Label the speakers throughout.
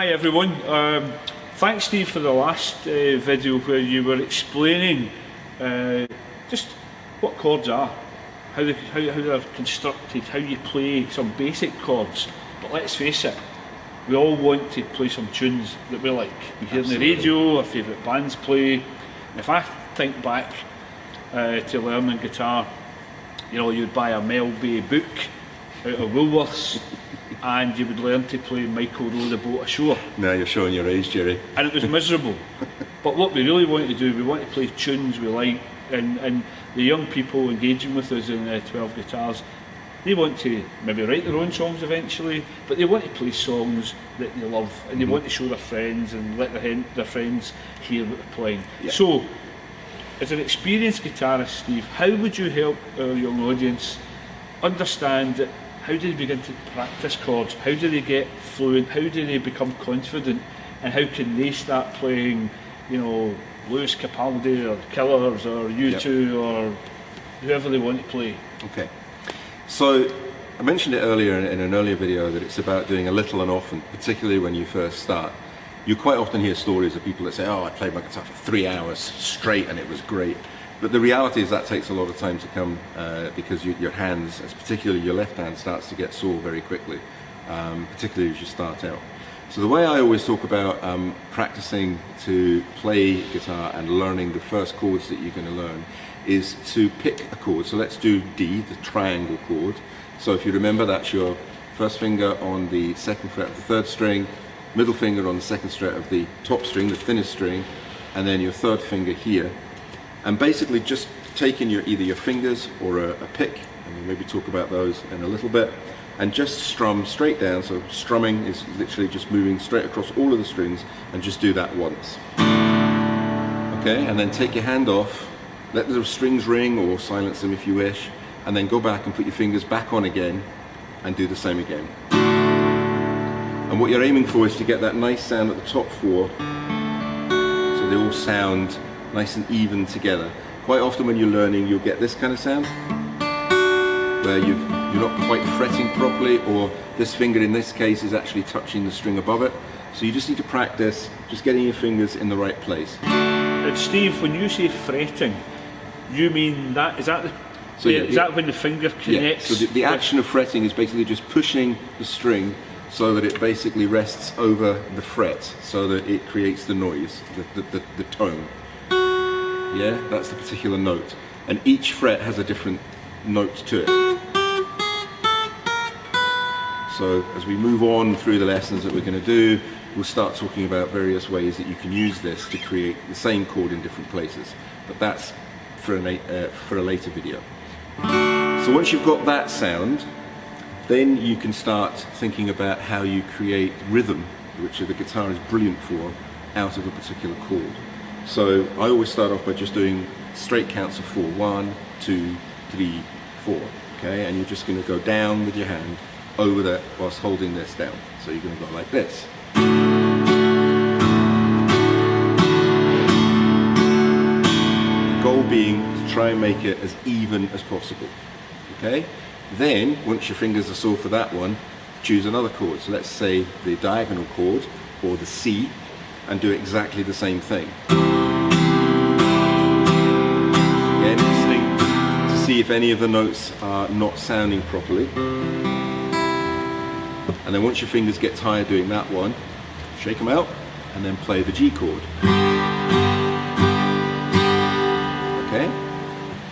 Speaker 1: Hi everyone. Thanks Steve for the last video where you were explaining just what chords are, how they're constructed, how you play some basic chords. But let's face it, we all want to play some tunes that we like. We hear on the radio, our favourite bands play. And if I think back to learning guitar, you know, you'd buy a Mel Bay book out of Woolworths and you would learn to play Michael Row the Boat Ashore.
Speaker 2: Now you're showing your age, Gerry.
Speaker 1: And it was miserable. But what we really want to do, we want to play tunes we like, and the young people engaging with us in 12 Guitars, they want to maybe write their own songs eventually, but they want to play songs that they love, and they want to show their friends and let their friends hear what they're playing. Yeah. So, as an experienced guitarist, Steve, how would you help our young audience understand that? How do they begin to practice chords? How do they get fluent? How do they become confident? And how can they start playing, you know, Lewis Capaldi or Killers or U2 or whoever they want to play?
Speaker 2: Okay. So I mentioned it earlier in an earlier video that it's about doing a little and often, particularly when you first start. You quite often hear stories of people that say, oh, I played my guitar for 3 hours straight and it was great. But the reality is that takes a lot of time to come because your hands, particularly your left hand, starts to get sore very quickly, particularly as you start out. So the way I always talk about practicing to play guitar and learning the first chords that you're going to learn is to pick a chord. So let's do D, the triangle chord. So if you remember, that's your first finger on the second fret of the third string, middle finger on the second fret of the top string, the thinnest string, and then your third finger here. And basically just taking either your fingers or a pick, and we'll maybe talk about those in a little bit, and just strum straight down. So strumming is literally just moving straight across all of the strings, and just do that once. Okay, and then take your hand off, let the strings ring or silence them if you wish, and then go back and put your fingers back on again and do the same again. And what you're aiming for is to get that nice sound at the top four, so they all sound nice and even together. Quite often when you're learning, you'll get this kind of sound where you're not quite fretting properly, or this finger in this case is actually touching the string above it. So you just need to practice just getting your fingers in the right place.
Speaker 1: And Steve, when you say fretting, you mean that, is that when the finger connects?
Speaker 2: Yeah, so the action of fretting is basically just pushing the string so that it basically rests over the fret, so that it creates the noise, the tone. Yeah, that's the particular note. And each fret has a different note to it. So as we move on through the lessons that we're going to do, we'll start talking about various ways that you can use this to create the same chord in different places. But that's for a later video. So once you've got that sound, then you can start thinking about how you create rhythm, which the guitar is brilliant for, out of a particular chord. So I always start off by just doing straight counts of 4. 1, 2, 3, 4. Okay, and you're just going to go down with your hand over that whilst holding this down. So you're going to go like this. The goal being to try and make it as even as possible. Okay. Then once your fingers are sore for that one, choose another chord. So let's say the diagonal chord or the C, and do exactly the same thing. Again, listening to see if any of the notes are not sounding properly. And then once your fingers get tired doing that one, shake them out and then play the G chord. Okay?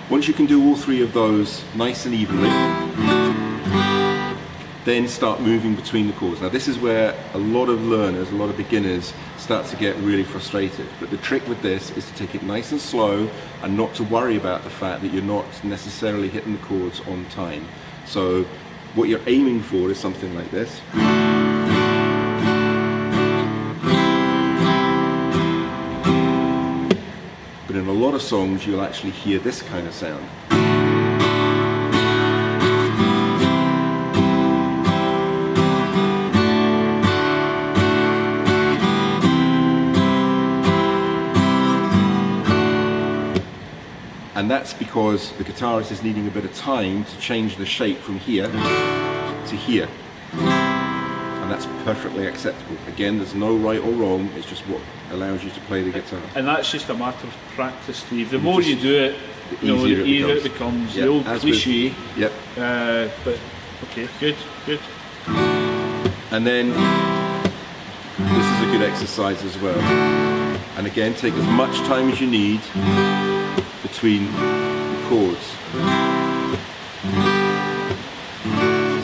Speaker 2: Once you can do all three of those nice and evenly, then start moving between the chords. Now this is where a lot of learners, a lot of beginners start to get really frustrated. But the trick with this is to take it nice and slow and not to worry about the fact that you're not necessarily hitting the chords on time. So what you're aiming for is something like this. But in a lot of songs you'll actually hear this kind of sound. And that's because the guitarist is needing a bit of time to change the shape from here to here. and that's perfectly acceptable. Again, there's no right or wrong, it's just what allows you to play the guitar.
Speaker 1: And that's just a matter of practice, Steve. The more you do it,
Speaker 2: the easier
Speaker 1: it becomes.
Speaker 2: Yep.
Speaker 1: The old
Speaker 2: As
Speaker 1: cliche.
Speaker 2: Yep.
Speaker 1: But okay, good.
Speaker 2: And then this is a good exercise as well. And again, take as much time as you need between the chords.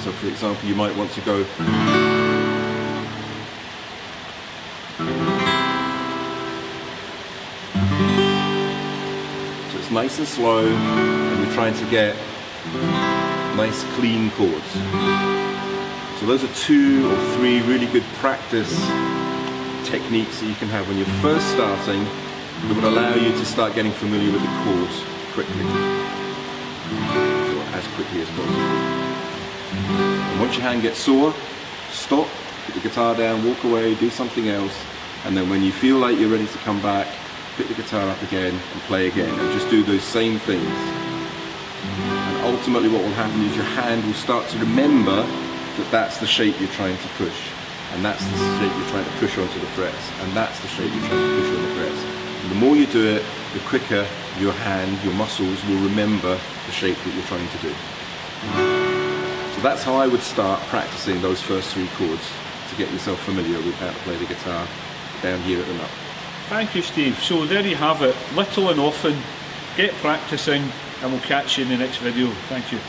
Speaker 2: So for example, you might want to go so it's nice and slow, and you're trying to get nice clean chords. So those are 2 or 3 really good practice techniques that you can have when you're first starting that would allow you to start getting familiar with the chords quickly, or as quickly as possible. And once your hand gets sore, stop, put the guitar down, walk away, do something else, and then when you feel like you're ready to come back, pick the guitar up again and play again, and just do those same things. And ultimately what will happen is your hand will start to remember that that's the shape you're trying to push, and that's the shape you're trying to push onto the frets, and that's the shape you're trying to push on the frets. And the more you do it, the quicker your hand, your muscles will remember the shape that you're trying to do. So that's how I would start practicing those first 3 chords to get yourself familiar with how to play the guitar down here at the nut.
Speaker 1: Thank you, Steve. So there you have it. Little and often, get practicing, and we'll catch you in the next video. Thank you.